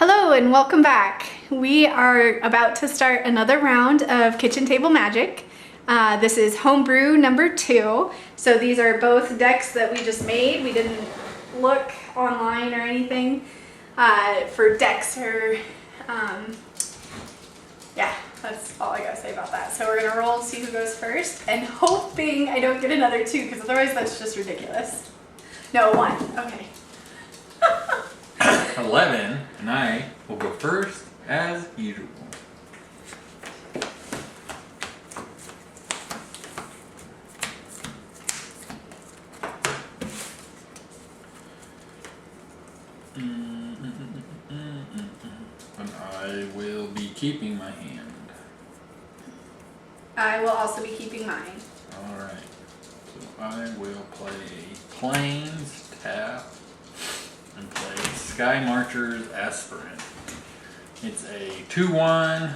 Hello and welcome back. We are about to start another round of Kitchen Table Magic. This is Homebrew number 2. So these are both decks that we just made. We didn't look online or anything for decks or yeah, that's all I gotta say about that. So we're gonna roll and see who goes first, and hoping I don't get another 2 because otherwise that's just ridiculous. No, 1. Okay. 11, and I will go first as usual. And I will be keeping my hand. I will also be keeping mine. Alright, so I will play Plains, tap, and play Sky Marcher's Aspirant. It's a 2/1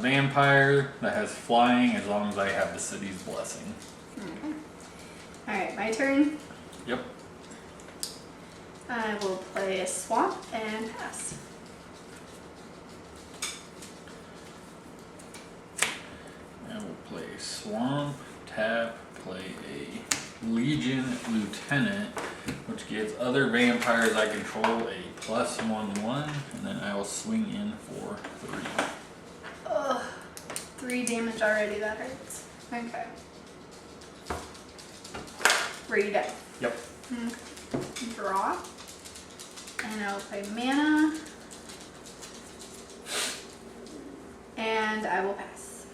vampire that has flying as long as I have the city's blessing. Okay. Alright, my turn. Yep. I will play a swamp and pass. I will play Swamp, tap, play a Legion Lieutenant, which gives other vampires I control a +1/1, and then I will swing in for 3. Ugh, 3 damage already, that hurts. Okay. Ready to Yep. draw. And I will play mana. And I will pass.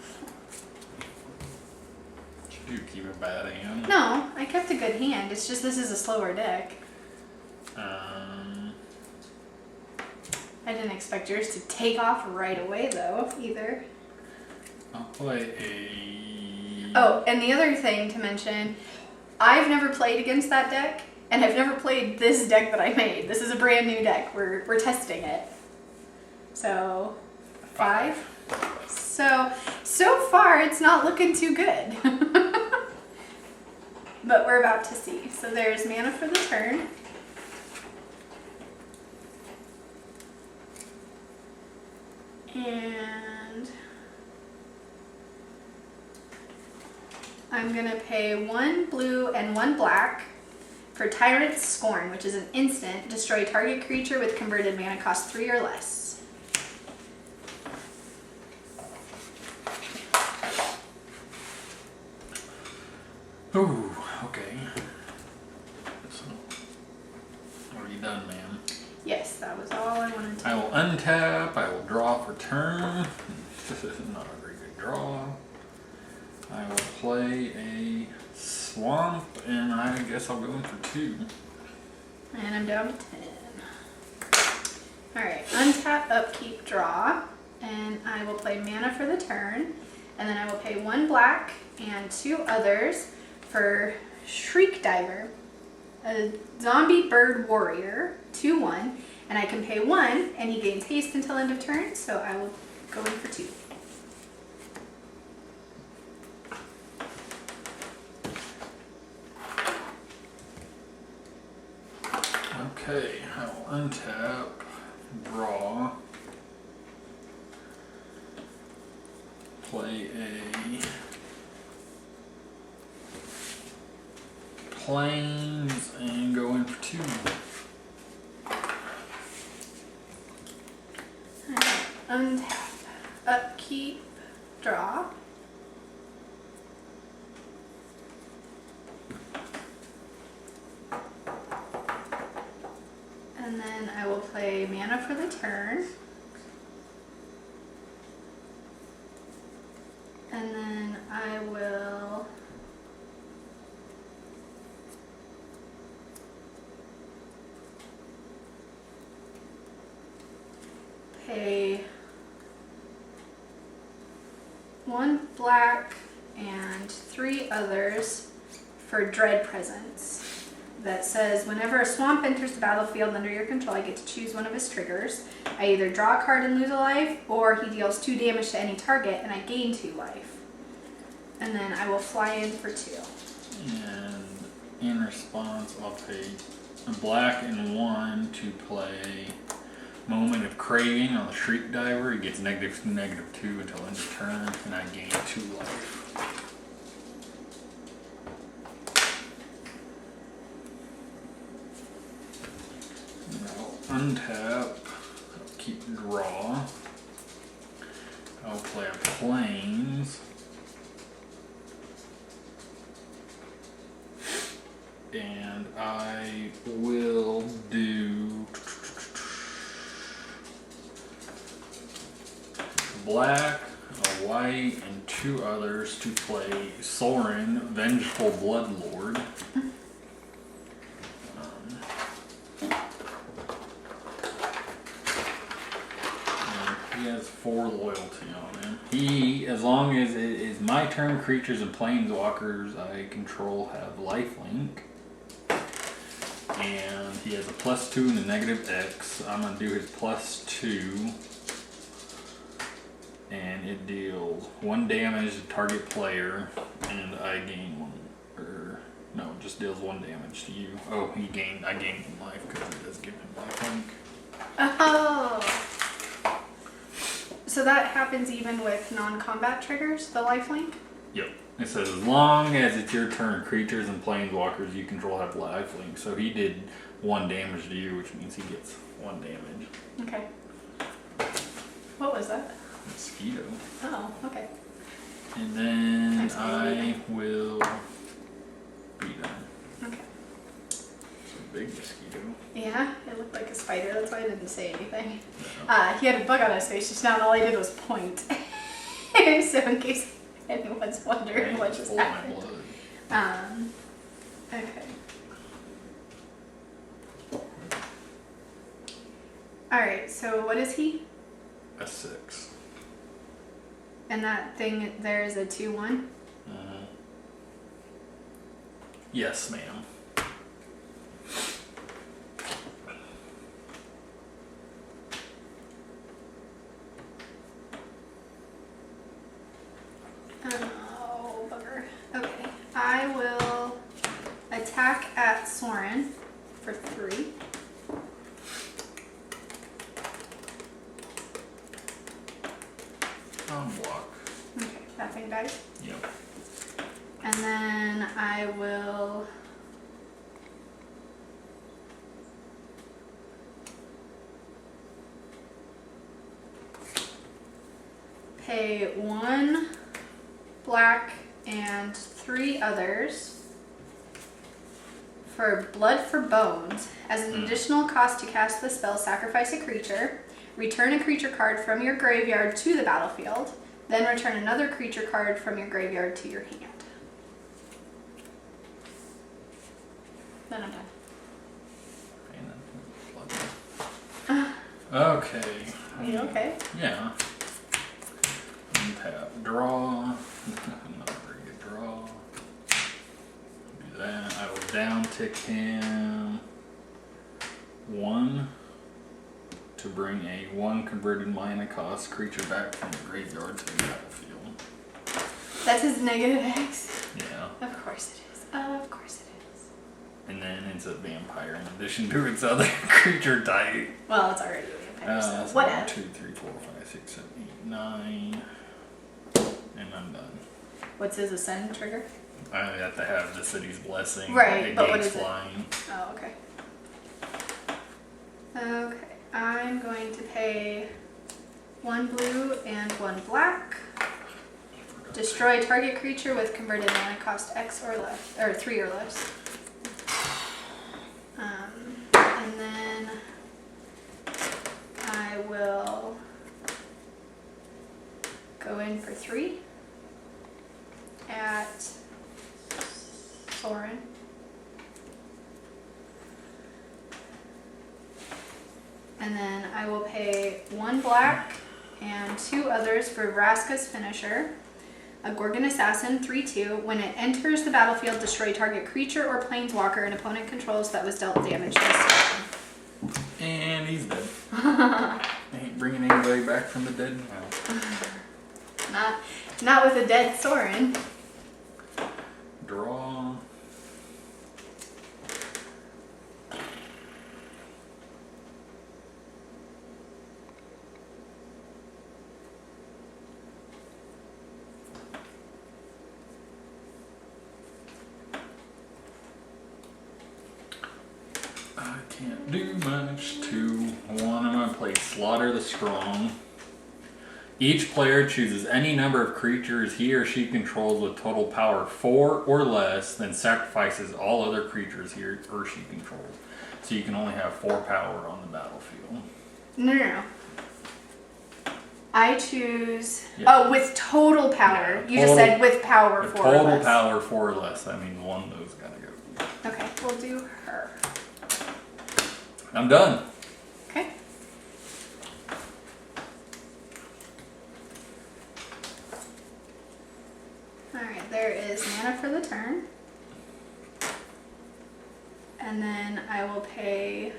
Should you keep a bad hand? No, I kept a good hand. It's just this is a slower deck. I didn't expect yours to take off right away though, either. I'll play a... Oh, and the other thing to mention, I've never played against that deck, and I've never played this deck that I made. This is a brand new deck. We're testing it. So, 5. So far it's not looking too good. But we're about to see. So there's mana for the turn. And I'm gonna pay 1 blue and 1 black for Tyrant's Scorn, which is an instant. Destroy target creature with converted mana cost 3 or less. Ooh, okay. So, are you done, ma'am? Yes, that was all I wanted to I will untap, I will draw for turn. This is not a very good draw. I will play a swamp, and I guess I'll go in for 2. And I'm down to 10. Alright, untap, upkeep, draw. And I will play mana for the turn. And then I will pay 1 black and 2 others for Shriek Diver. A zombie bird warrior, 2/1. And I can pay 1, and he gains haste until end of turn, so I will go in for 2. Okay, I will untap, draw, play a plains, and go in for 2. Untap, upkeep, draw. And then I will play mana for the turn. And then I will pay 1 black and 3 others for Dread Presence. That says, whenever a swamp enters the battlefield under your control, I get to choose one of his triggers. I either draw a card and lose a life, or he deals 2 damage to any target and I gain 2 life. And then I will fly in for 2. And in response, I'll pay a black and 1 to play Moment of Craving on the Shriek Diver. He gets -2/-2 until end of turn, and I gain 2 life. Now untap, keep draw. I'll play a Plains. And I will do black, a white, and 2 others to play Soren, Vengeful Bloodlord. And he has 4 loyalty on him. He, as long as it is my turn, creatures and planeswalkers I control have lifelink. And he has a +2 and a -X. I'm going to do his +2. And it deals 1 damage to target player, and I gain 1. Or, no, it just deals 1 damage to you. Oh, I gained 1 life because it does give him lifelink. Oh. So that happens even with non-combat triggers, the lifelink? Yep. It says as long as it's your turn, creatures and planeswalkers you control have lifelink. So he did 1 damage to you, which means he gets 1 damage. Okay. What was that? Mosquito. Oh, okay. And then I will be done. Okay. It's a big mosquito. Yeah, it looked like a spider. That's why I didn't say anything. No. He had a bug on his face just now, and all I did was point. So in case anyone's wondering what just happened. Okay. Alright, so what is he? A 6. And that thing there is a 2/1? Yes, ma'am. Oh, bugger. Okay. I will attack at Soren for 3. Block. Okay, that thing dies. Yep. And then I will pay 1 black and 3 others for Blood for Bones. As an additional cost to cast the spell, sacrifice a creature, return a creature card from your graveyard to the battlefield, then return another creature card from your graveyard to your hand. Then I'm done. Okay. Are you okay? Yeah. Untap. Draw. Not a very good draw. Do that. I will down tick him 1 to bring a 1 converted mana cost creature back from the graveyard to the battlefield. That's his -X. Yeah. Of course it is. Of course it is. And then it's a vampire in addition to its other creature type. Well, it's already a vampire, so So whatever. 2, 3, 4, 5, 6, 7, 8, 9. And I'm done. What's his ascend trigger? I have to have the city's blessing. Right, It but what gains is it? flying. Oh, okay. Okay, I'm going to pay 1 blue and 1 black. Destroy target creature with converted mana cost X or less, or 3 or less. And then I will go in for 3 at Soren. And then I will pay 1 black and 2 others for Vraska's Finisher, a Gorgon Assassin, 3/2. When it enters the battlefield, destroy target creature or planeswalker an opponent controls that was dealt damage this turn. And he's dead. Ain't bringing anybody back from the dead now. Not with a dead Soren. Draw. I can't do much. 2/1. I'm gonna play Slaughter the Strong. Each player chooses any number of creatures he or she controls with total power 4 or less, then sacrifices all other creatures he or she controls. So you can only have 4 power on the battlefield. No. I choose. Yeah. Oh, with total power. Yeah, You just said with power With 4 or total less. power 4 or less. That means one of those gotta go. Okay, we'll do her. I'm done. Okay. Alright, there is mana for the turn. And then I will pay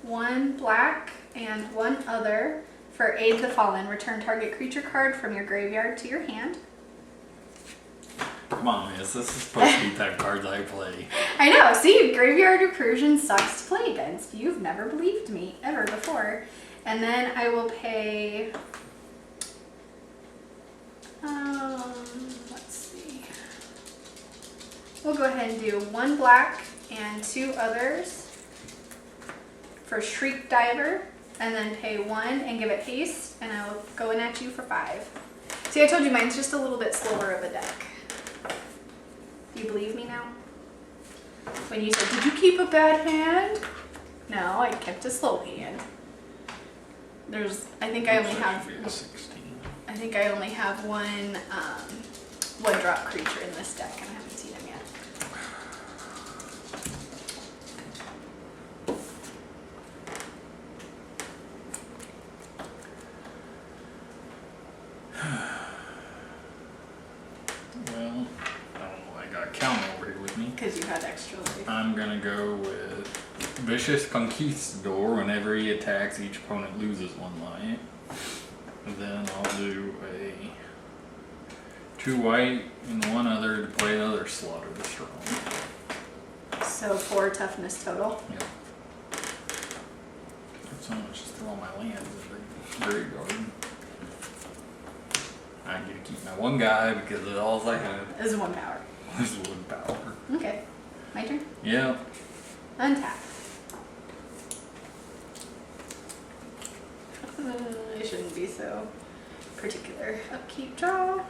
1 black and 1 other for Aid the Fallen. Return target creature card from your graveyard to your hand. Come on, miss. This is supposed to be the type of cards I play. I know. See, graveyard recursion sucks to play against. You've never believed me ever before. And then I will pay. Let's see. We'll go ahead and do 1 black and 2 others for Shriek Diver, and then pay 1 and give it haste, and I will go in at you for 5. See, I told you mine's just a little bit slower of a deck. Do you believe me now? When you said, did you keep a bad hand? No, I kept a slow hand. I think I only have 16. I think I only have one drop creature in this deck, and I haven't seen him yet. Well, I don't know. I got Count over here with me. Because you had extra life. I'm gonna go with Vicious Conquistador. Whenever he attacks, each opponent loses 1 life. And then I'll do a 2 white and 1 other to play another Slaughter the Strong. So 4 toughness total. Yep. So much just throw all my lands in the graveyard. I get to keep my 1 guy because that's all I have. Is 1 power. Is 1 power. Okay. My turn. Yep. Untap. I shouldn't be so particular. Upkeep, draw.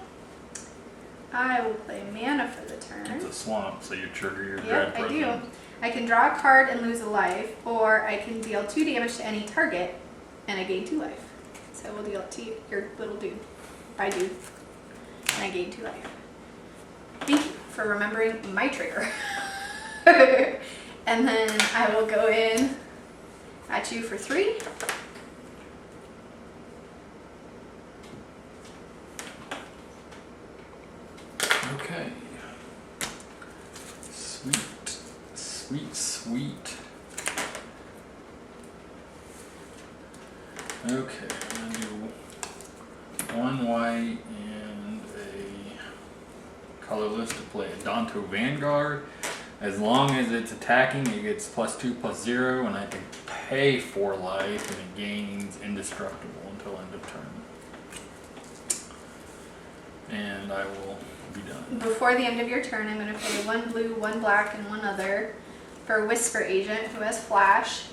I will play mana for the turn. It's a swamp, so you trigger your Yep, dread I do. presence. I can draw a card and lose a life, or I can deal 2 damage to any target, and I gain 2 life. So we'll deal it to your little dude. I do. And I gain 2 life. Thank you for remembering my trigger. And then I will go in at you for 3. Okay. Sweet. Sweet, sweet. Okay, I'm gonna do 1 white and a colorless to play a Danto Vanguard. As long as it's attacking, it gets +2/+0, and I can pay 4 life, and it gains indestructible until end of turn. And I will be done. Before the end of your turn, I'm going to pay 1 blue, 1 black, and 1 other for Whisper Agent, who has Flash.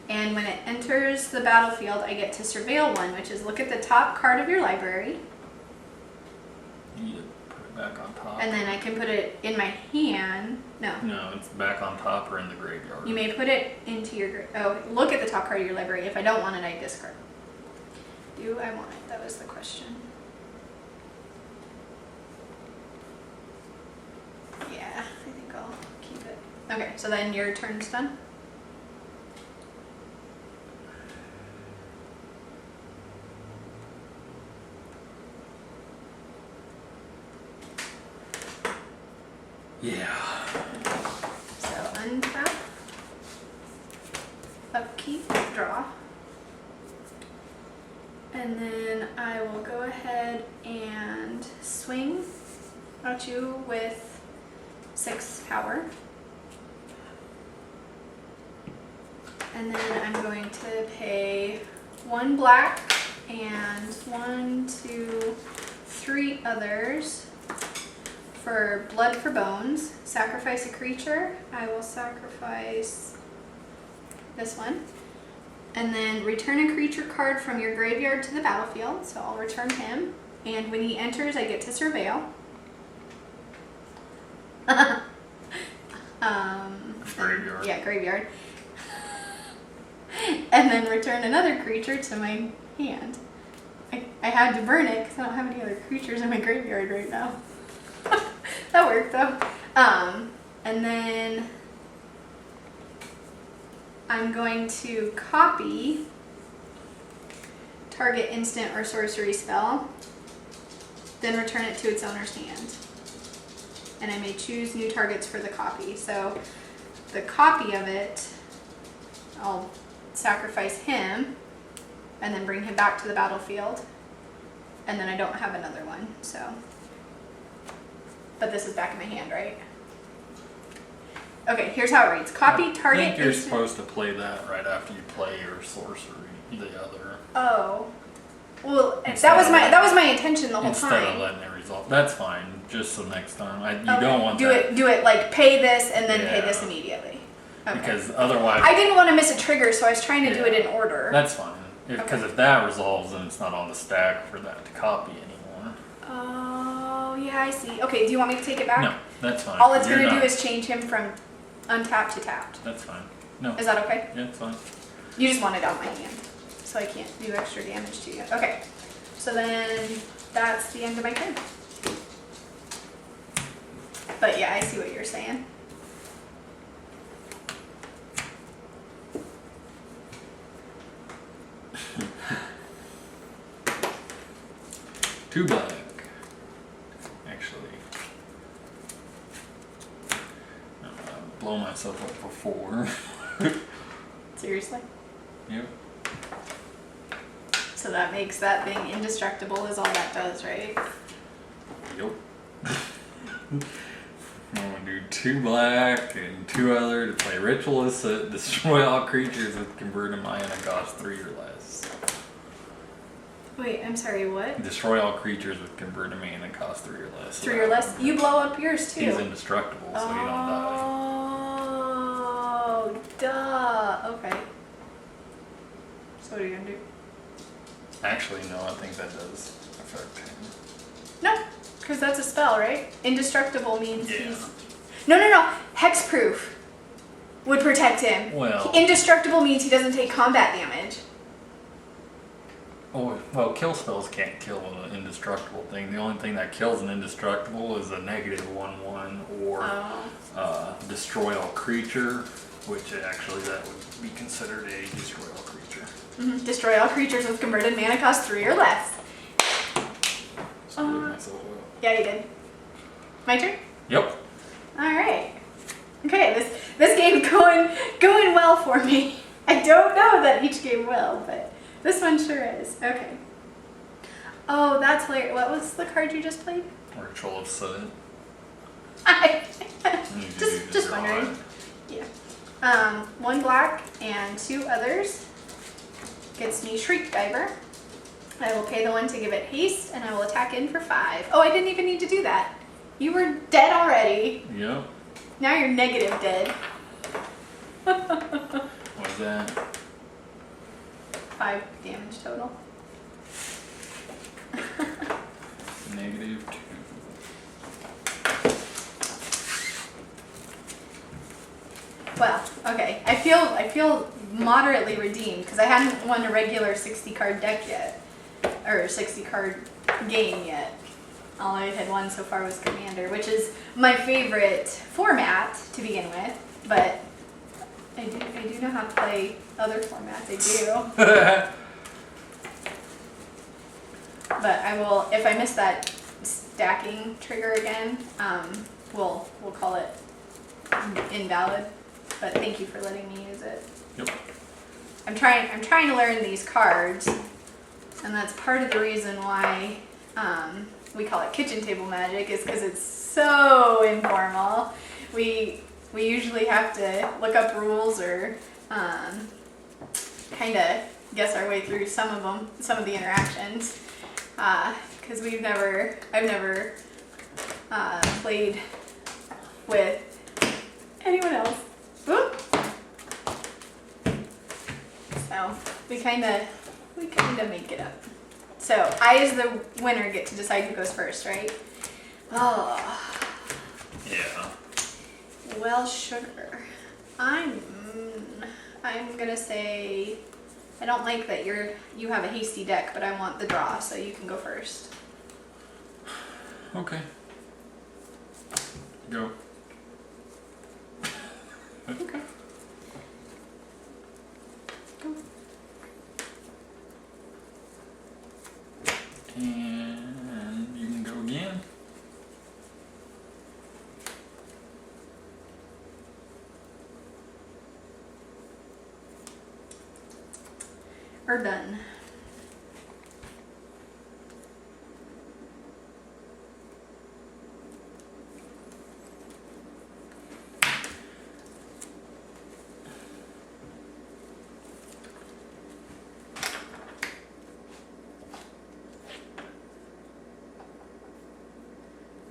And when it enters the battlefield, I get to Surveil 1, which is look at the top card of your library. You need to put it back on top. And then I can put it in my hand. No. No, it's back on top or in the graveyard. You may put it into your... look at the top card of your library. If I don't want it, I discard. Do I want it? That was the question. Yeah, I think I'll keep it. Okay, so then your turn's done? Yeah. So untap, upkeep, draw. And then I will go ahead and swing at you with 6 power. And then I'm going to pay 1 black and 1, 2, 3 others for Blood for Bones. Sacrifice a creature. I will sacrifice this one. And then return a creature card from your graveyard to the battlefield. So I'll return him. And when he enters, I get to surveil. Graveyard. Yeah, graveyard. And then return another creature to my hand. I had to burn it because I don't have any other creatures in my graveyard right now. That worked though. And then I'm going to copy target instant or sorcery spell, then return it to its owner's hand. And I may choose new targets for the copy. So the copy of it, I'll sacrifice him and then bring him back to the battlefield. And then I don't have another one, so. But this is back in my hand, right? Okay, here's how it reads. Copy target. I think you're instant. supposed to play that right after you play your sorcery, the other. Oh. Well, that was my intention the whole Instead time. of letting it resolve. That's fine, just so next time. You Okay. don't want do that. it like pay this and then pay Yeah. this immediately. Okay. Because otherwise. I didn't want to miss a trigger, so I was trying to do Yeah. it in order. That's fine. Because if that resolves, then it's not on the stack for that to copy anymore. Oh, yeah, I see. Okay, do you want me to take it back? No, that's fine. All it's You're going to do not- is change him from untapped to tapped. That's fine. No. Is that okay? Yeah, it's fine. You just want it out my hand, so I can't do extra damage to you. Okay, so then that's the end of my turn. But yeah, I see what you're saying. Two black. Actually. Blow myself up for 4. Seriously? Yep. So that makes that thing indestructible is all that does, right? Yep. I'm gonna do 2 black and 2 other to play Ritualist that destroy all creatures with converted mana cost 3 or less. Wait, I'm sorry, what? Destroy all creatures with converted mana cost 3 or less. 3 or less? You blow up yours too. He's indestructible, so he don't die. Oh, duh. Okay. So what are you gonna do? Actually, no, I think that does affect him. No, because that's a spell, right? Indestructible means Yeah. he's... No. Hexproof would protect him. Well- Indestructible means he doesn't take combat damage. Oh, well, kill spells can't kill an indestructible thing. The only thing that kills an indestructible is a -1/1 or destroy all creature, which actually that would be considered a destroy all creature. Mm-hmm. Destroy all creatures with converted mana cost 3 or less. Screwed myself up. Yeah, you did. My turn? Yep. Alright. Okay, this game's going well for me. I don't know that each game will, but this one sure is. Okay. Oh, that's hilarious. What was the card you just played? Ritual of Sudden. Just wondering. Yeah. 1 black and 2 others gets me Shriek Diver. I will pay the 1 to give it haste, and I will attack in for 5. Oh, I didn't even need to do that. You were dead already. Yep. Now you're negative dead. What's that? 5 damage total. -2. Well, okay. I feel moderately redeemed because I hadn't won a regular 60 card deck yet, or 60 card game yet. All I had won so far was Commander, which is my favorite format to begin with. But I do know how to play other formats. I do. But I will, if I miss that stacking trigger again, we'll call it invalid. But thank you for letting me use it. Yep. I'm trying to learn these cards, and that's part of the reason why we call it kitchen table magic, is because it's so informal. We usually have to look up rules or kind of guess our way through some of the interactions, because I've never played with anyone else. Whoop. know. We kind of make it up. So I, as the winner, get to decide who goes first, right? Oh. Yeah. Well, sugar. I'm gonna say I don't like that you have a hasty deck, but I want the draw, so you can go first. Okay. Go. Okay. Go. And you can go again. We're done.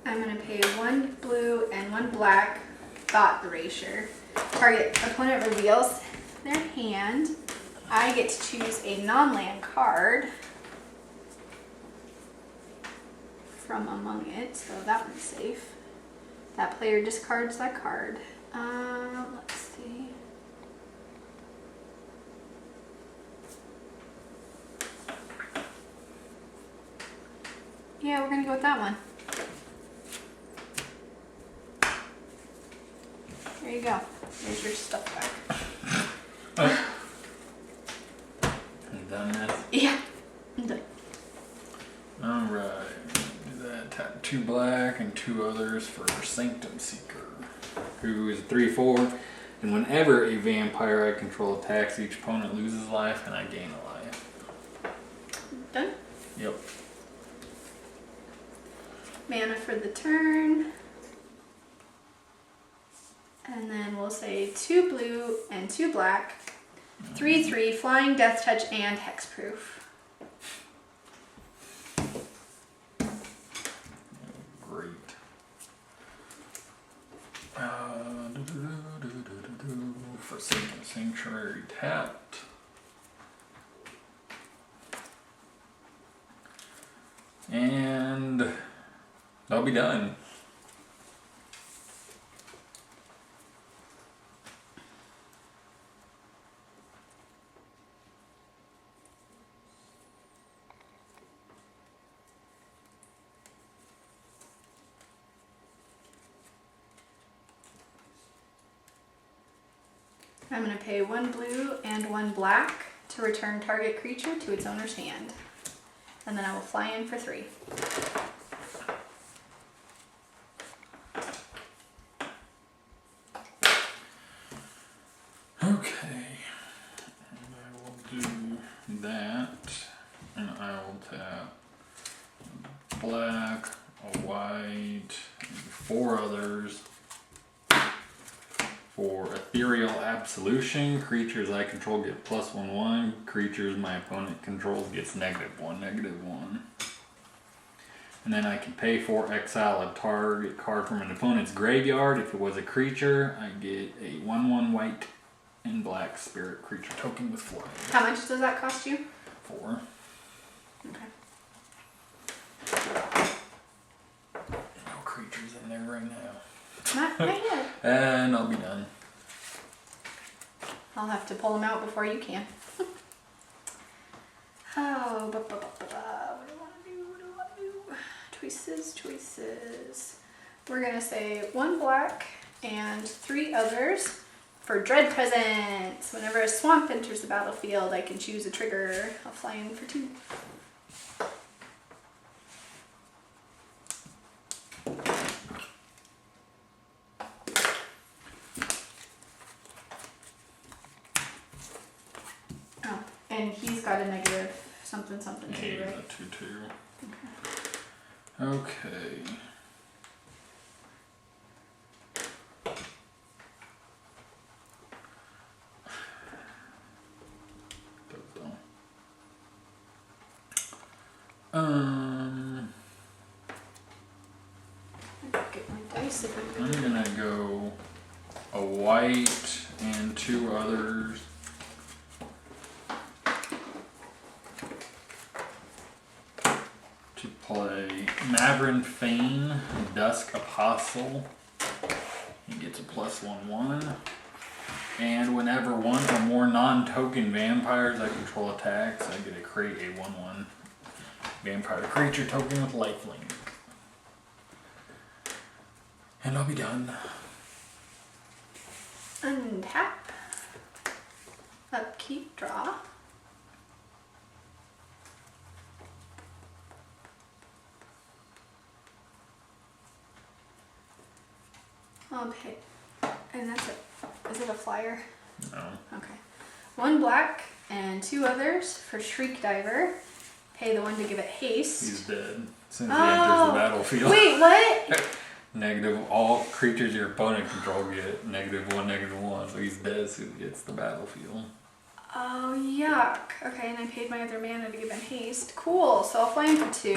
I'm going to pay 1 blue and 1 black thought erasure. Target opponent reveals their hand. I get to choose a non-land card from among it, so that one's safe. That player discards that card. Let's see. Yeah, we're going to go with that one. There you go. There's your stuff back. You done this? Yeah, I'm done. Alright. Do that. Tap 2 black and 2 others for Sanctum Seeker, who is a 3/4. And whenever a vampire I control attacks, each opponent loses life and I gain a life. Done. Yep. Mana for the turn. And then we'll say 2 blue and 2 black. 3/3, flying, death touch, and hexproof. Great. For Sanctuary tapped. And that'll be done. I'm going to pay 1 blue and 1 black to return target creature to its owner's hand. And then I will fly in for 3. Okay. And I will do that. And I will tap black, a white, and 4 others. For Ethereal Absolution, creatures I control get +1/1. Creatures my opponent controls gets -1/-1. And then I can pay for exile a target card from an opponent's graveyard. If it was a creature, I get a 1/1 white and black spirit creature token with flying. How much does that cost you? 4. Okay. No creatures in there right now. Not right yet. And I'll be done. I'll have to pull them out before you can. Oh, what do I want to do? What do I want to do? Choices. We're going to say 1 black and 3 others for Dread Presence. Whenever a swamp enters the battlefield, I can choose a trigger. I'll fly in for 2. Oh, and he's got a negative something too, right? A 2/2. Okay. Get my dice if I'm I'm gonna go a white and 2 others play Maverick Fane, Dusk Apostle. He gets a +1/1. And whenever one or more non-token vampires I control attacks, I get to create a 1/1 vampire creature token with lifelink. And I'll be done. Untap. Upkeep, draw. I'll pay. And that's it. Is it a flyer? No. Okay. 1 black and 2 others for Shriek Diver. Pay the one to give it haste. He's dead as soon as he enters the battlefield. Wait, what? Negative, all creatures your opponent control get -1/-1. So he's dead as soon as he hits the battlefield. Oh, yuck. Okay, and I paid my other mana to give him haste. Cool, so I'll play him for 2.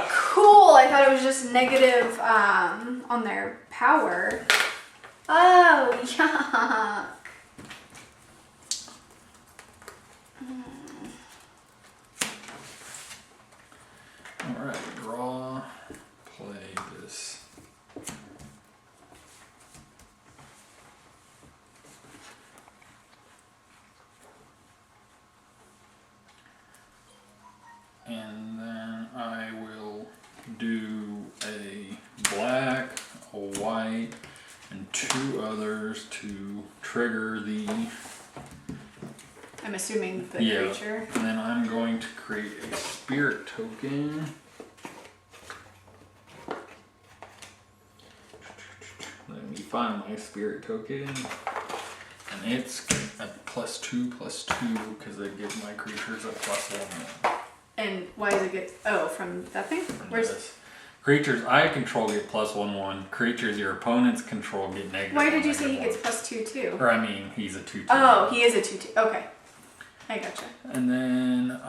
Cool, I thought it was just negative on their power. Oh, yuck. Alright, draw, play this. And then I will do a black, a white, and 2 others to trigger the I'm assuming the creature. And then I'm going to create a spirit token. Let me find my spirit token. And it's a +2/+2 because it gives my creatures a +1/1. And why does it get, oh, from that thing? Where's Yes. Creatures I control get +1/1. Creatures your opponents control get -1/-1. Why did you say he gets +2 too? Or I mean, he's a 2/2. Oh, he is a 2/2. Okay. I gotcha. And then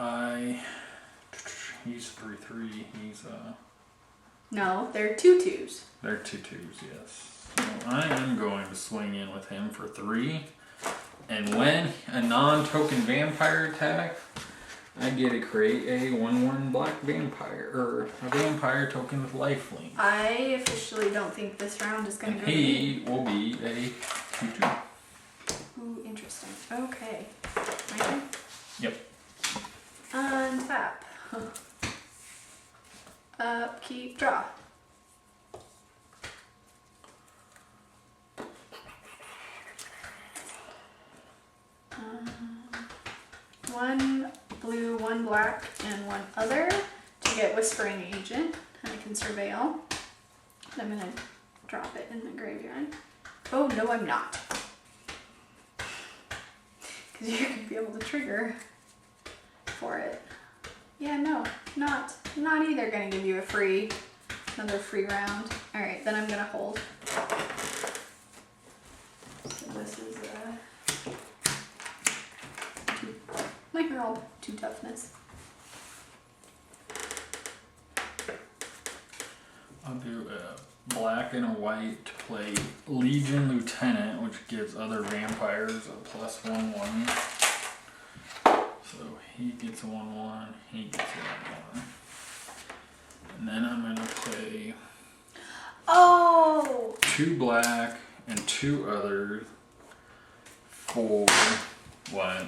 he's 3/3. He's No, they're 2/2s. they're 2/2s, yes. So I am going to swing in with him for 3. And when a non-token vampire attack, I get to create a 1/1 black vampire, or a vampire token with lifelink. I officially don't think this round is going to And go to me. he will be a 2/2. Ooh, interesting. Okay. My turn? Yep. Untap. Upkeep, draw. One blue, 1 black, and 1 other to get Whispering Agent. And I can Surveil. I'm going to drop it in the graveyard. Oh, no, I'm not. Because you're going to be able to trigger for it. Yeah, no, not either going to give you another free round. All right, then I'm going to hold. So this is my herald, 2 toughness. I'll do a black and a white to play Legion Lieutenant, which gives other vampires a +1/1. So he gets a 1/1, he gets a 1/1. And then I'm going to play Oh! 2 black and 2 others for what?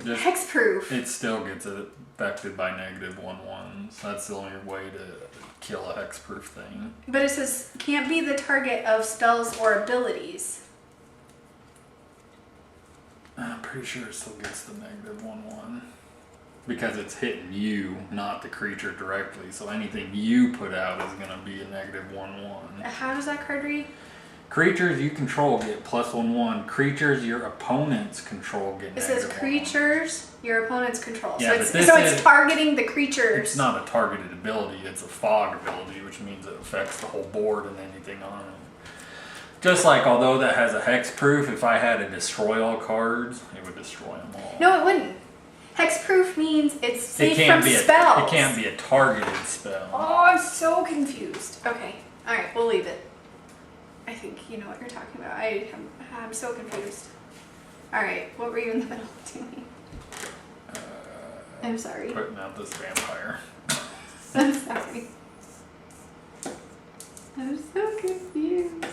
Just, Hexproof. it still gets affected by -1/1. So that's the only way to kill a hexproof thing. But it says can't be the target of spells or abilities. I'm pretty sure it still gets the -1/1 because it's hitting you, not the creature directly. So anything you put out is going to be a -1/1. How does that card read? Creatures you control get +1/1. Creatures your opponents control get It says -1/1. creatures your opponents control. Yeah, so but it's targeting the creatures. It's not a targeted ability, it's a fog ability, which means it affects the whole board and anything on it. Just like, although that has a hexproof, if I had to destroy all cards, it would destroy them all. No, it wouldn't. Hexproof means it's safe from spells. It can't be a targeted spell. Oh, I'm so confused. Okay, all right, we'll leave it. I think you know what you're talking about. I'm so confused. All right, what were you in the middle of doing? I'm sorry. putting out this vampire. I'm sorry. I'm so confused.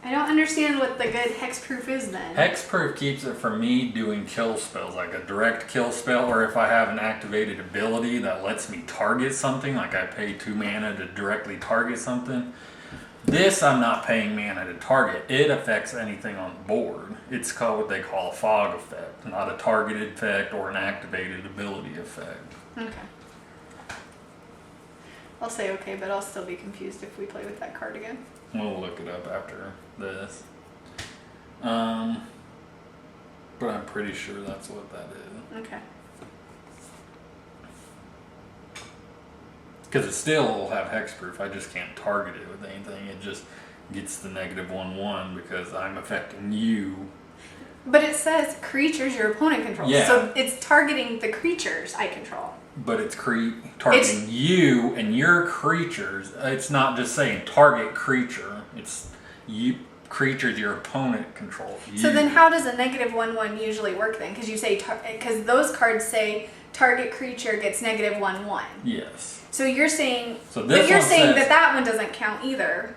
I don't understand what the good hexproof is then. Hexproof keeps it from me doing kill spells, like a direct kill spell, or if I have an activated ability that lets me target something, like I pay 2 mana to directly target something. This I'm not paying mana to target. It affects anything on the board. It's called what they call a fog effect, not a targeted effect or an activated ability effect. Okay. I'll say okay, but I'll still be confused if we play with that card again. We'll look it up after this. But I'm pretty sure that's what that is. Okay. Because it still will have hexproof. I just can't target it with anything. It just gets the -1/1 because I'm affecting you. But it says creatures your opponent controls. Yeah. So it's targeting the creatures I control. But it's targeting you and your creatures. It's not just saying target creature. It's you creatures your opponent controls. So then how does a -1/1 usually work then? Because you say, because those cards say target creature gets -1/1. Yes. So you're saying, So this but you're one saying says- that one doesn't count either.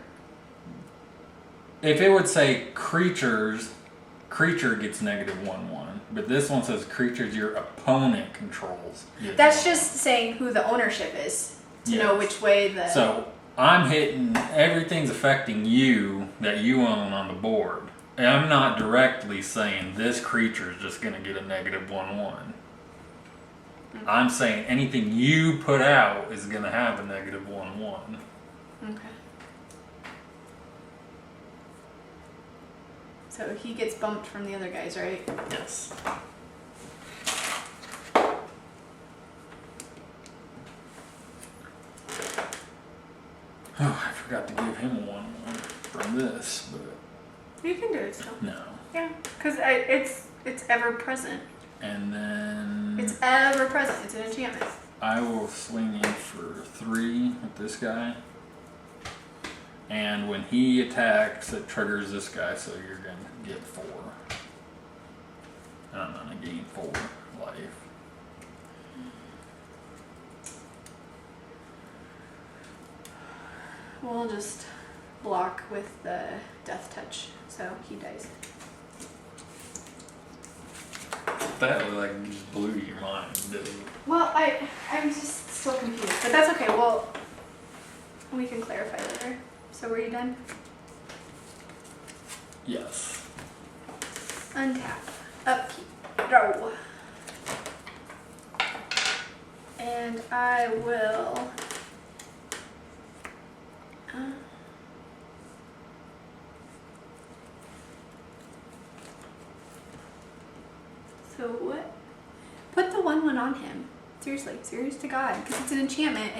If it would say creature gets -1/1, but this one says creatures your opponent controls. That's just saying who the ownership is to know Yes. which way the. So I'm hitting, everything's affecting you that you own on the board. And I'm not directly saying this creature is just going to get a -1/1. I'm saying anything you put out is going to have a -1/1. Okay. So he gets bumped from the other guys, right? Yes. Oh, I forgot to give him a 1/1 from this, but You can do it still. no. Yeah, because it's ever present. And then It's ever present. It's an enchantment. I will swing in for 3 with this guy. And when he attacks, it triggers this guy, so you're going to get 4. And I'm going to gain 4 life. We'll just block with the death touch, so he dies. That was like just blew your mind, didn't it? Well, I'm just still confused, but that's okay. Well, we can clarify later. So were you done? Yes. Untap, upkeep, draw. And I will. So what? Put the 1/1 on him. Seriously, serious to God, because it's an enchantment.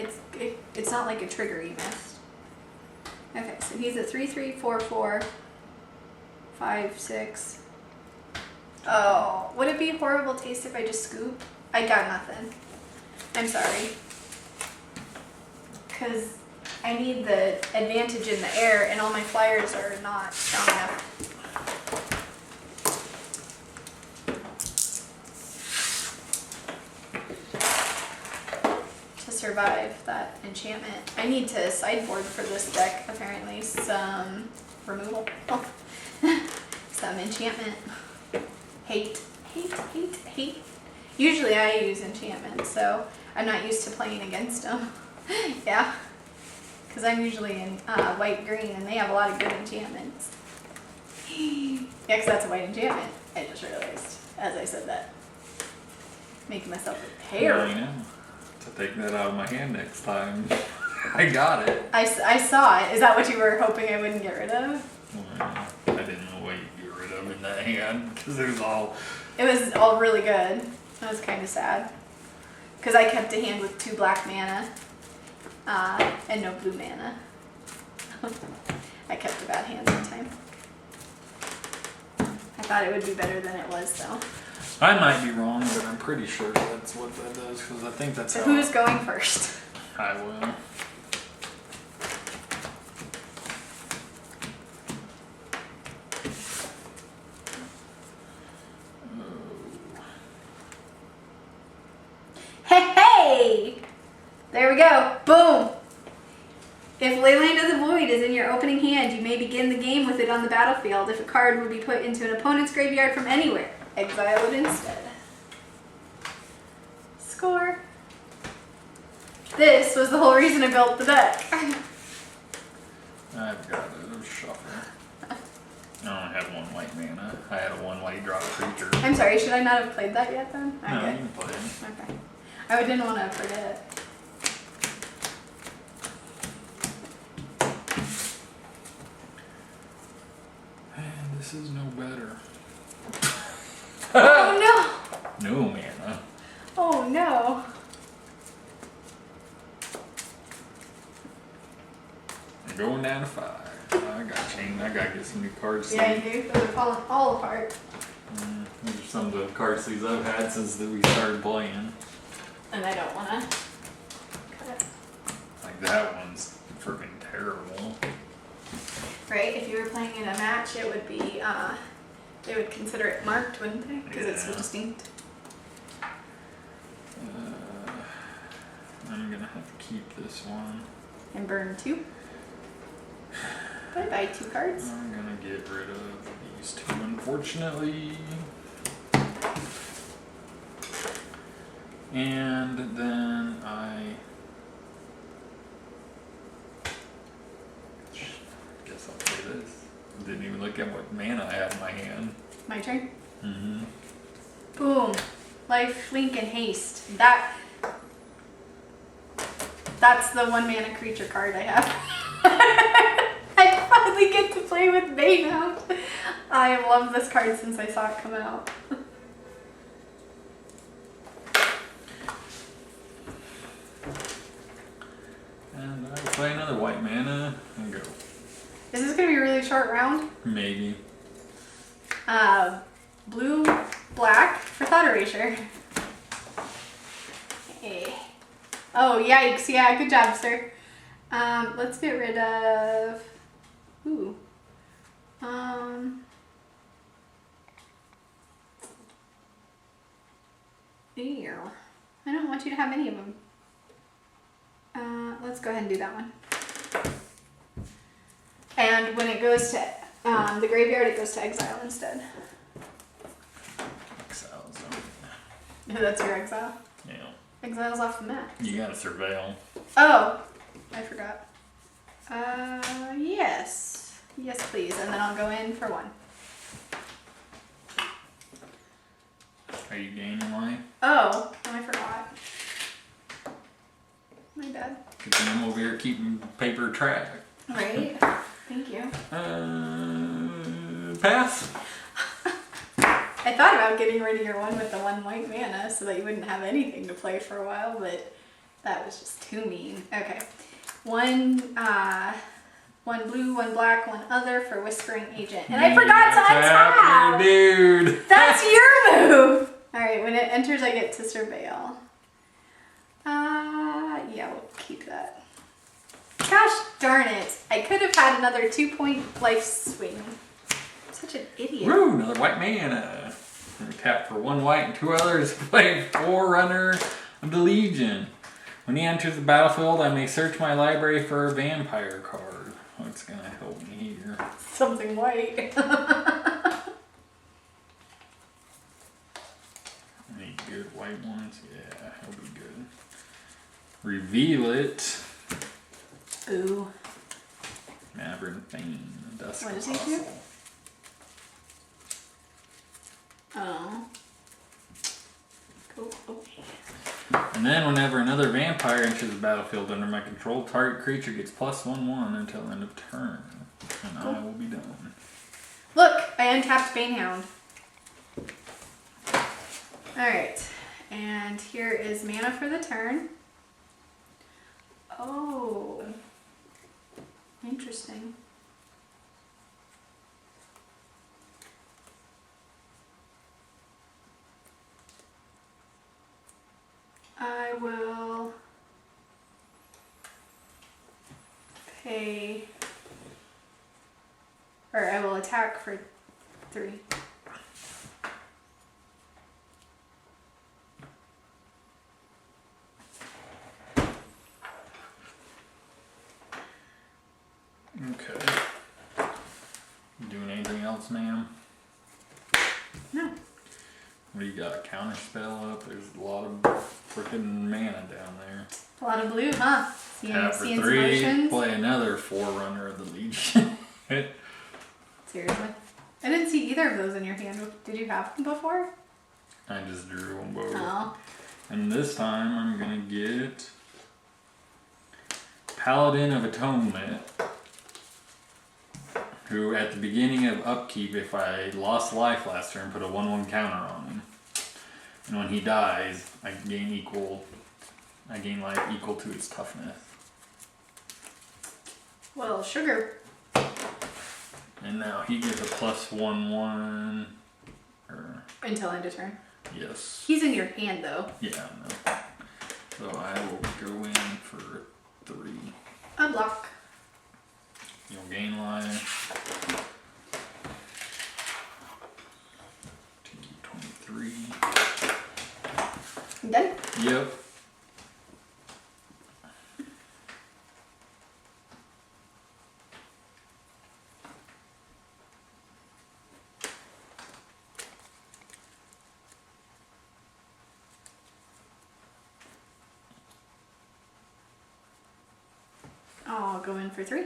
It's not like a trigger you missed. Okay, so he's a 3/3, 4/4, 5/6. Oh, would it be a horrible taste if I just scoop? I got nothing. I'm sorry. Because I need the advantage in the air, and all my flyers are not strong enough. To survive that enchantment. I need to sideboard for this deck, apparently. Some removal. Oh. Some enchantment. Hate. Usually I use enchantment, so I'm not used to playing against them. Yeah. Because I'm usually in white-green, and they have a lot of good enchantments. Yeah, because that's a white enchantment. I just realized as I said that. Making myself a pair. I know. To take that out of my hand next time. I got it. I saw it. Is that what you were hoping I wouldn't get rid of? Well, I didn't know what you'd get rid of in that hand because it was all. It was all really good. I was kind of sad. Because I kept a hand with 2 black mana and no blue mana. I kept a bad hand that time. I thought it would be better than it was, though. I might be wrong, but I'm pretty sure that's what that does because I think that's So how. who's going first? I will. There we go. Boom. If Leyland of the Void is in your opening hand, you may begin the game with it on the battlefield. If a card would be put into an opponent's graveyard from anywhere, exile it instead. Score. This was the whole reason I built the deck. I've got a shuffle. I only have one white mana. I had a one white drop creature. I'm sorry, should I not have played that yet then? No, Okay. you can play it. Okay. I didn't want to forget. Man, this is no better. Oh No mana. no! Oh no! I'm going down to 5. I got chain. I gotta get some new cards. Yeah, you do. Those are falling all apart. These are some of the card sleeves I've had since that we started playing. And I don't want to cut it. Like that one's freaking terrible. Right? If you were playing in a match, it would be, they would consider it marked, wouldn't they? Because it's so Yeah. distinct. I'm gonna have to keep this one. And burn 2. Bye bye, 2 cards. I'm gonna get rid of these 2, unfortunately. And then I guess I'll play this. Didn't even look at what mana I had in my hand. My turn. Mm-hmm. Boom. Life, Link, and Haste. That's the 1 mana creature card I have. I finally get to play with Bayhound. I have loved this card since I saw it come out. And I will play another white mana and go. Is this going to be a really short round? Maybe. Blue, black for Thought Erasure. Hey. Oh, yikes. Yeah, good job, sir. Let's get rid of... Ooh. Ew. I don't want you to have any of them. Let's go ahead and do that one. And when it goes to the graveyard, it goes to exile instead. Exile zone. That's your exile? Yeah. Exile's off the map. You gotta surveil. Oh, I forgot. Yes. Yes, please. And then I'll go in for 1. Are you gaining life? Oh, I forgot. My bad. Good thing I'm over here keeping paper track. Right? Thank you. Pass. I thought about getting rid of your 1 with the 1 white mana so that you wouldn't have anything to play for a while, but that was just too mean. Okay. 1 blue, 1 black, 1 other for Whispering Agent. And I forgot to untap! Dude. That's your move! Alright, when it enters, I get to Surveil. Yeah, we'll keep that. Gosh darn it. I could have had another 2-point life swing. I'm such an idiot. Woo, another white mana. Tap for 1 white and 2 others. Play Forerunner of the Legion. When he enters the battlefield, I may search my library for a vampire card. What's gonna help me here? Something white. Any good white ones? Yeah, he'll be good. Reveal it. Ooh. Maverick Fane. Dusk What does he Apostle. do? Oh. Cool. Okay. And then whenever another vampire enters the battlefield under my control, target creature gets +1/1 until end of turn. And I will be done. Look, I untapped Banehound. Alright. And here is mana for the turn. Oh. Interesting. I will pay, or I will attack for 3. else, ma'am? No. What do you got? A counter spell up? There's a lot of freaking mana down there. A lot of blue, huh? Tap for Seeing 3, motions? play another Forerunner of the Legion. Seriously? I didn't see either of those in your hand. Did you have them before? I just drew them both. Oh. And this time I'm gonna get Paladin of Atonement, who at the beginning of upkeep, if I lost life last turn, put a 1/1 counter on him. And when he dies, I gain life equal to its toughness. Well, sugar. And now he gets a +1/1. Until end of turn. Yes. He's in your hand though. Yeah, no. So I will go in for 3. Unblock. You'll gain life. T23. You done? Yep. I'll go in for 3.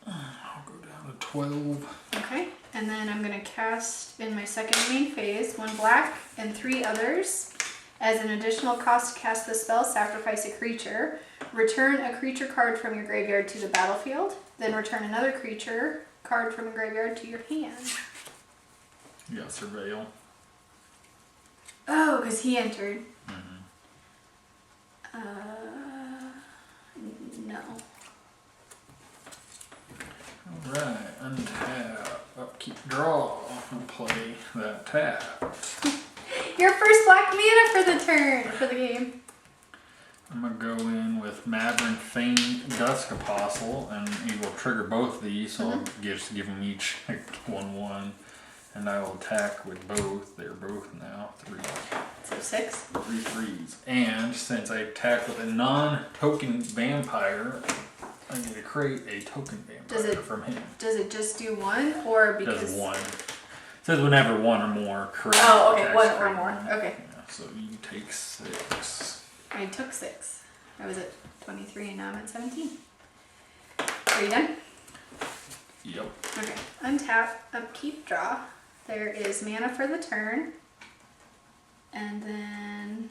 I'll go down to 12. Okay. And then I'm going to cast in my second main phase 1 black and 3 others. As an additional cost to cast the spell, sacrifice a creature. Return a creature card from your graveyard to the battlefield. Then return another creature card from your graveyard to your hand. You got Surveil. Oh, because he entered. No. Alright, untap, upkeep, draw, and play that tap. Your first black mana for the turn, for the game. I'm gonna go in with Maverick Famed Dusk Apostle, and he will trigger both these, so I'll just give them each 1/1. And I will attack with both. They're both now 3. So 6. 3 threes. And since I attack with a non-token vampire, I get to create a token vampire from him. Does it just do 1 or because... Does 1. It says whenever 1 or more create. Oh, okay, attacks 1 or create more. one. Okay. Yeah, so you take 6. I took 6. I was at 23 and now I'm at 17. Are you done? Yep. Okay. Untap, upkeep, draw. There is mana for the turn. And then...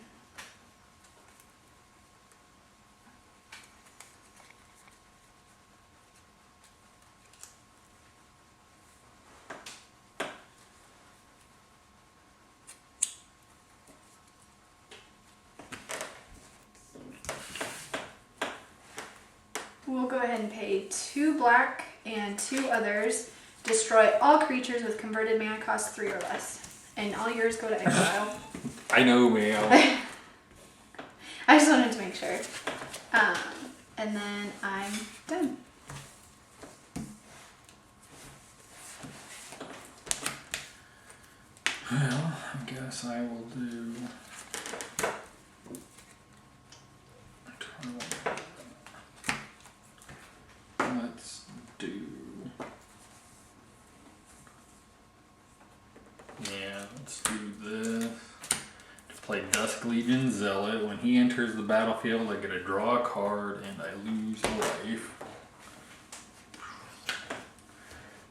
we'll go ahead and pay 2 black and 2 others. Destroy all creatures with converted mana cost 3 or less. And all yours go to exile. I know, man. I just wanted to make sure. And then I'm done. Well, I guess I will do... Let's do... Yeah, let's do this. To play Dusk Legion Zealot. When he enters the battlefield, I get to draw a card and I lose a life.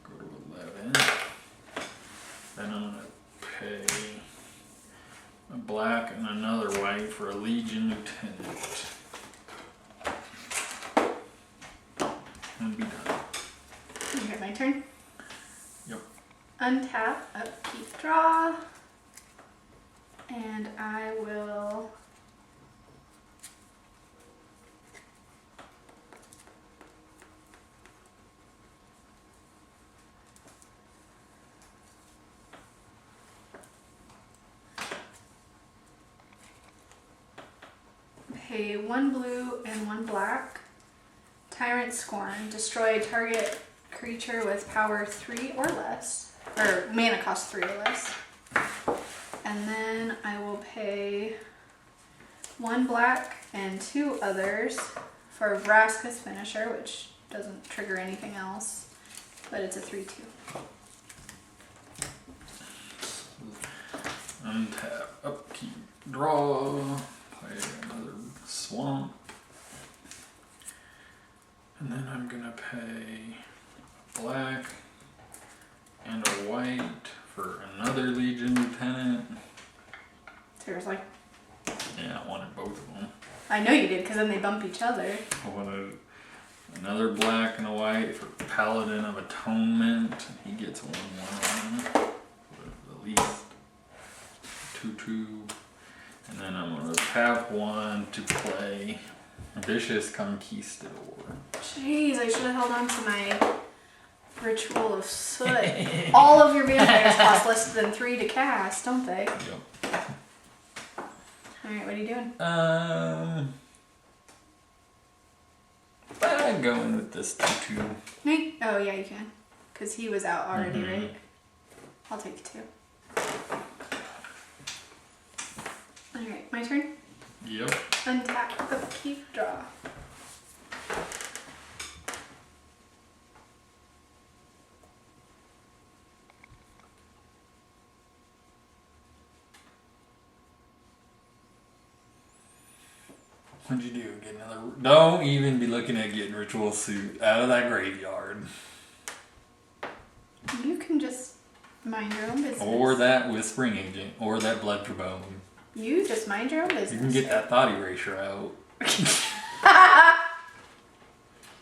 Go to 11. Then I'm going to pay a black and another white for a Legion Lieutenant. And be done. Okay, my turn. Yep. Untap, upkeep, draw. And I will... pay 1 blue and 1 black. Tyrant Scorn. Destroy target creature with power 3 or less. Or mana cost 3 or less. And then I will pay 1 black and 2 others for Vraska's Finisher, which doesn't trigger anything else. but it's a 3/2. Untap, upkeep, draw, play another swamp. And then I'm gonna pay a black and a white for another Legion Lieutenant. Seriously? Yeah, I wanted both of them. I know you did, because then they bump each other. I wanted another black and a white for Paladin of Atonement. He gets 1/1 at least 2/2. And then I'm gonna have one to play Vicious Conquistador. Jeez, I should have held on to my Ritual of Soot. All of your vampires cost less than 3 to cast, don't they? Yep. Alright, what are you doing? I'm going with this 2/2. Me? Oh, yeah, you can. Because he was out already, Mhm. right? I'll take 2. Alright, my turn? Yep. Untap, upkeep, draw. What'd you do? Get another? Don't even be looking at getting Ritual Suit out of that graveyard. You can just mind your own business. Or that Whispering Agent. Or that Blood Trebone. You just mind your own business. You can get that Thought Erasure out.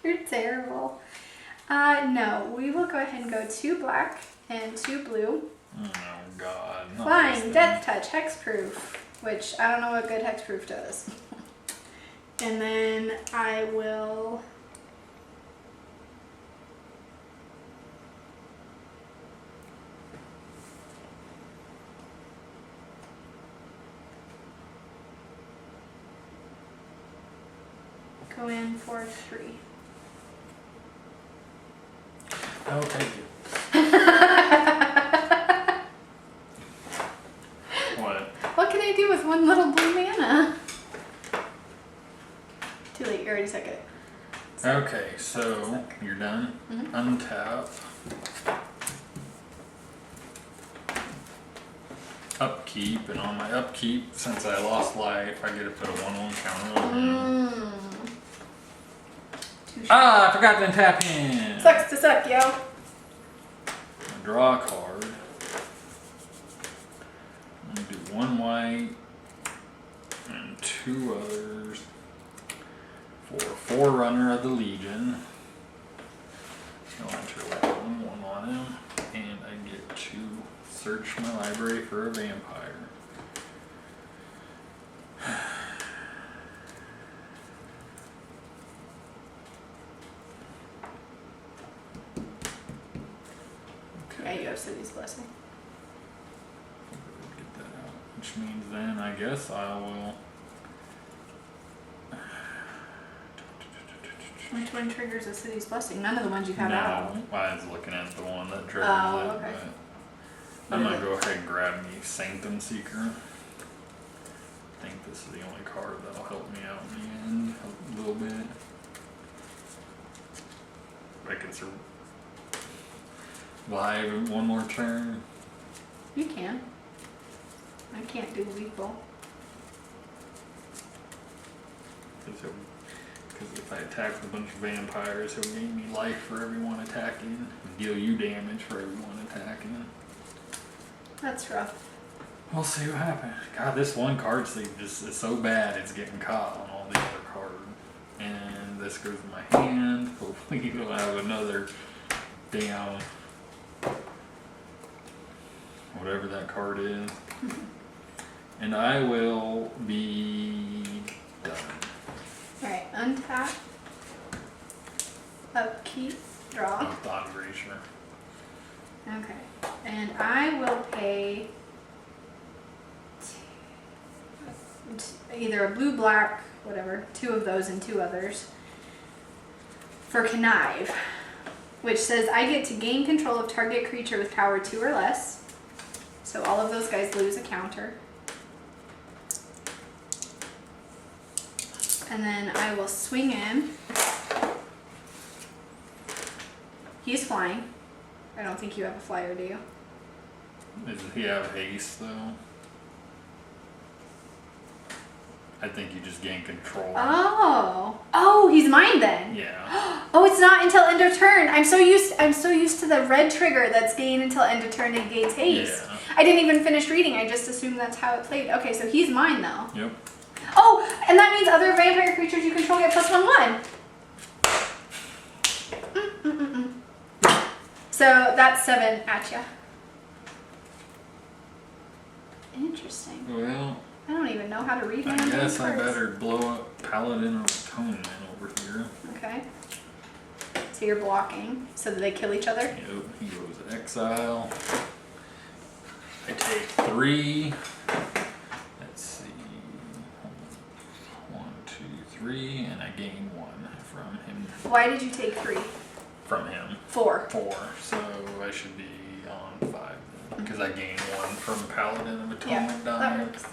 You're terrible. No, we will go ahead and go 2 black and 2 blue. Oh god. not this Flying, thing. Death Touch, Hexproof, which I don't know what good Hexproof does. And then I will... go in for 3. Oh, thank you. What? What can I do with 1 little blue mana? Too late, you already took it. Okay, so you're done. Mhm. Untap. Upkeep, and on my upkeep, since I lost life, I get to put a 1/1 counter on him. Too Ah, I forgot to untap him. Sucks to suck, yo. I draw a card. I'm gonna do 1 white and 2 others for Forerunner of the Legion. I'll enter with 1/1 on him, and I get to search my library for a vampire. Yeah, you have City's Blessing. Get that out. Which means then I guess I will. Which one triggers a City's Blessing? None of the ones you have out. No, I was looking at the one that triggers Oh, it, okay. but I'm gonna go ahead and grab me Sanctum Seeker. I think this is the only card that'll help me out in the end a little bit. I can survive 1 more turn. You can. I can't do lethal. Because if I attack with a bunch of vampires, he'll gain me life for everyone attacking, and deal you damage for everyone attacking. That's rough. We'll see what happens. God, this one card sleeve just is so bad it's getting caught on all the other cards. And this goes in my hand. Hopefully you'll have another damn whatever that card is. And I will be done. Alright, untap. Upkeep, draw. Oh, Thought Erasure. Okay. And I will pay either a blue, black, whatever, 2 of those and 2 others for Connive, which says I get to gain control of target creature with power 2 or less. So all of those guys lose a counter. And then I will swing in He's flying. I don't think you have a flyer, do you? Does he have haste though? I think you just gain control. Oh, he's mine then. Yeah. Oh, it's not until end of turn. I'm so used to the red trigger that's gain until end of turn and gains haste. Yeah. I didn't even finish reading. I just assumed that's how it played. Okay, so he's mine though. Yep. Oh, and that means other vampire creatures you control get +1/+1. So that's 7 at ya. Interesting. Well, I don't even know how to read my I own guess I cards. better blow up Paladin of Atonement over here. Okay. So you're blocking so that they kill each other? Yep, he goes exile. I take 3. Let's see. 1, 2, 3, and I gain 1 from him. Why did you take 3? From him. 4. 4, so I should be on 5 then, because I gain 1 from Paladin of Atonement That dying. works.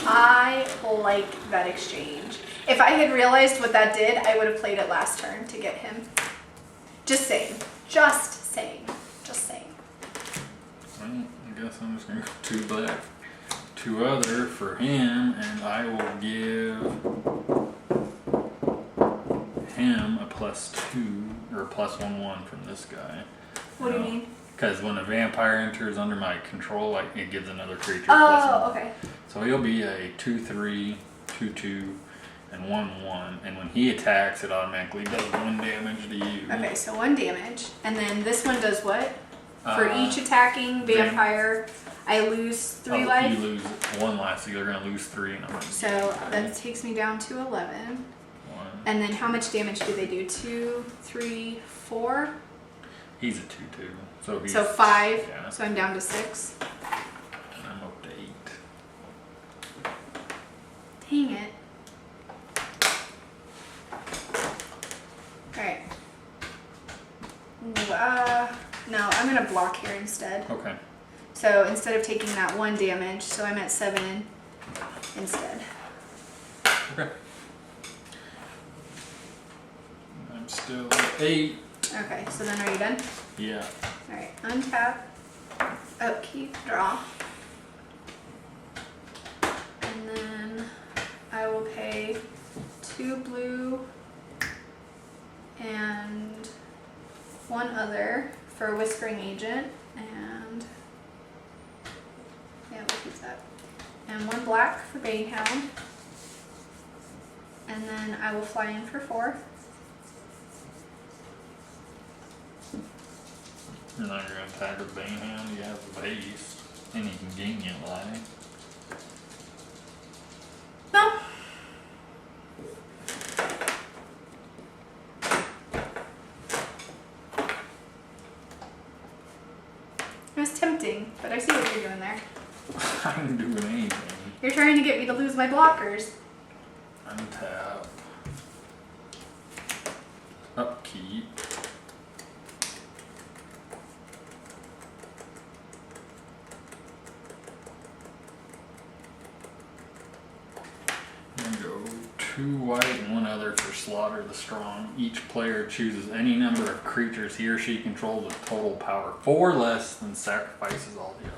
I like that exchange. If I had realized what that did, I would have played it last turn to get him. Just saying. Just saying. Just saying. Well, I guess I'm just gonna go 2 black, 2 other for him, and I will give him a +2 or a +1/+1 from this guy. What do you mean? Because when a vampire enters under my control, like, it gives another creature Oh, +1. okay. So he'll be a 2/3, 2/2, and 1/1. And when he attacks, it automatically does 1 damage to you. Okay, so 1 damage. And then this one does what? For Uh, each attacking vampire, I lose 3 life. You lose 1 life, so you're gonna lose 3, and I'm gonna So that takes me down to 11. 1. And then how much damage do they do? 2, 3, 4? He's a 2/2, so he's So 5. Yeah. So I'm down to 6. And I'm up to 8. Dang it. Alright. No, I'm going to block here instead. Okay. So instead of taking that 1 damage, so I'm at 7 instead. Okay. I'm still at 8. Okay, so then are you done? Yeah. Alright, untap, upkeep, draw. And then I will pay 2 blue and 1 other for Whispering Agent, and yeah, we'll keep that. And 1 black for Banehound. And then I will fly in for 4. You're not gonna attack with Banehound, you have the base, and you can gain your life. No. It was tempting, but I see what you're doing there. I'm doing anything. You're trying to get me to lose my blockers. Untap. Upkeep. And go 2 white and 1 other for Slaughter the Strong. Each player chooses any number of creatures he or she controls with total power 4 less than sacrifices all the other.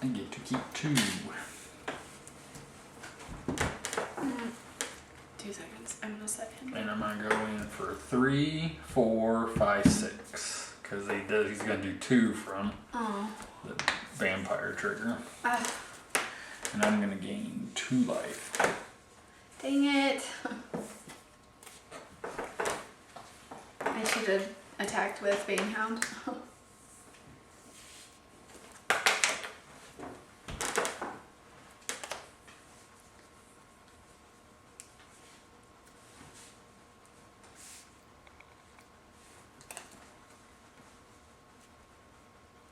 I get to keep 2. 2 seconds. I'm gonna set him. And I'm gonna go in for 3, 4, 5, 6. Because he's gonna do 2 from Oh. the vampire trigger. Ah, And I'm gonna gain 2 life. dang it. I should have attacked with Banehound.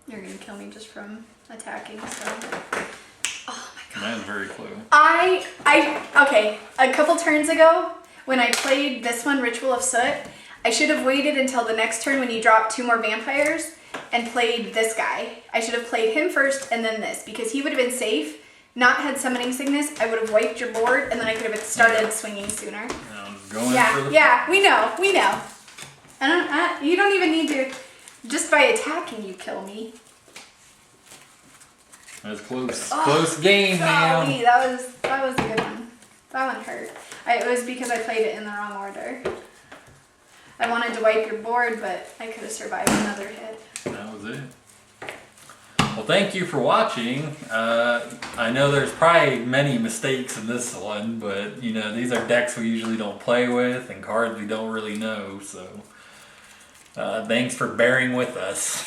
You're gonna kill me just from attacking, so. Oh my god. That is very close. Okay, a couple turns ago, when I played this one, Ritual of Soot, I should have waited until the next turn when you drop 2 more vampires, and played this guy. I should have played him first and then this, because he would have been safe, not had summoning sickness. I would have wiped your board, and then I could have started swinging sooner. Going for the... Yeah, we know. You don't even need to, just by attacking you kill me. That's close. Close game, man. Golly, that was a good one. That one hurt. It was because I played it in the wrong order. I wanted to wipe your board, but I could have survived another hit. That was it. Well, thank you for watching. I know there's probably many mistakes in this one, but you know, these are decks we usually don't play with and cards we don't really know, so thanks for bearing with us.